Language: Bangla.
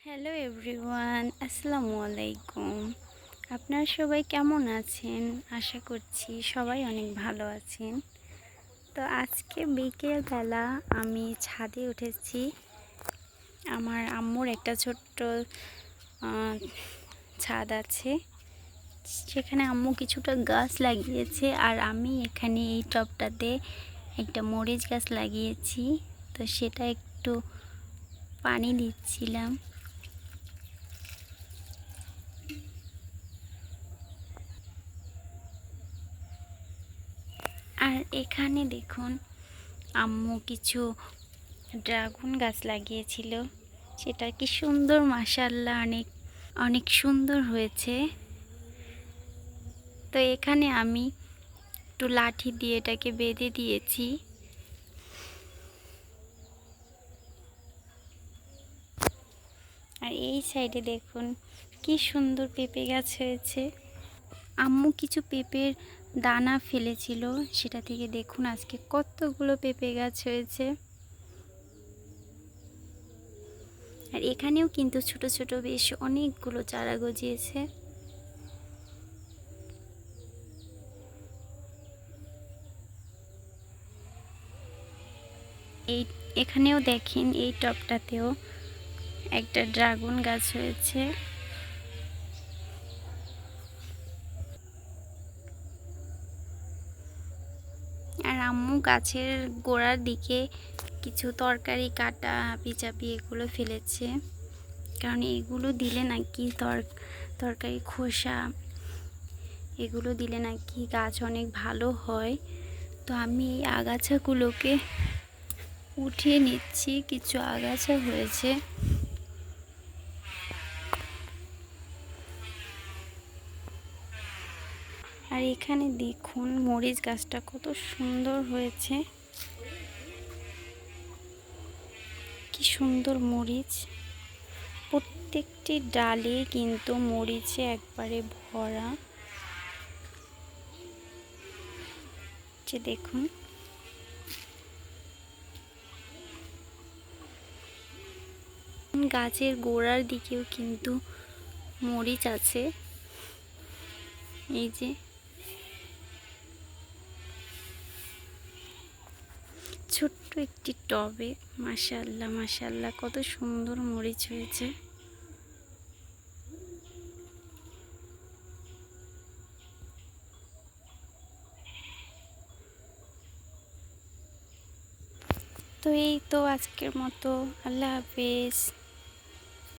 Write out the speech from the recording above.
হ্যালো এভরিওয়ান, আসসালামু আলাইকুম। আপনারা সবাই কেমন আছেন? আশা করছি সবাই অনেক ভালো আছেন। তো আজকে বিকেলবেলা আমি ছাদে উঠেছি। আমার আম্মুর একটা ছোট্ট ছাদ আছে, সেখানে আম্মু কিছুটা গাছ লাগিয়েছে আর আমি এখানে এই টবটাতে একটা মরিচ গাছ লাগিয়েছি। তো সেটা একটু পানি দিচ্ছিলাম। আর এখানে দেখুন, আম্মু কিছু ড্রাগন গাছ লাগিয়েছিল, সেটা কি সুন্দর, মাশাআল্লাহ, অনেক অনেক সুন্দর হয়েছে। তো এখানে আমি একটু লাঠি দিয়ে এটাকে বেঁধে দিয়েছি। আর এই সাইডে দেখুন কি সুন্দর পেঁপে গাছ হয়েছে। আম্মু কিছু পেঁপের দানা ফেলেছিল, সেটা থেকে দেখুন আজকে কতগুলো পেঁপে গাছ হয়েছে। আর এখানেও কিন্তু ছোট ছোট বেশ অনেকগুলো চারা গজিয়েছে। এখানেও দেখেন, এই টবটাতেও একটা ড্রাগন গাছ হয়েছে। আর আম্মু গাছের গোড়ার দিকে কিছু তরকারি কাটা পিচাপি এগুলো ফেলেছে, কারণ এগুলো দিলে নাকি তরকারি খোসা এগুলো দিলে নাকি গাছ অনেক ভালো হয়। তো আমি এই আগাছাগুলোকে উঠিয়ে নিচ্ছি, কিছু আগাছা হয়েছে। আর এখানে দেখুন মরিচ গাছটা কত সুন্দর হয়েছে, কি সুন্দর মরিচ, প্রত্যেকটি ডালে কিন্তু মরিচে একবারে ভরা। যে দেখুন, গাছের গোড়ার দিকেও কিন্তু মরিচ আছে। এই যে ছোট্ট একটি টবে মাশাআল্লাহ মাশাআল্লাহ কত সুন্দর মরিচ হয়েছে। তো এই তো আজকের মতো, আল্লাহ হাফেজ।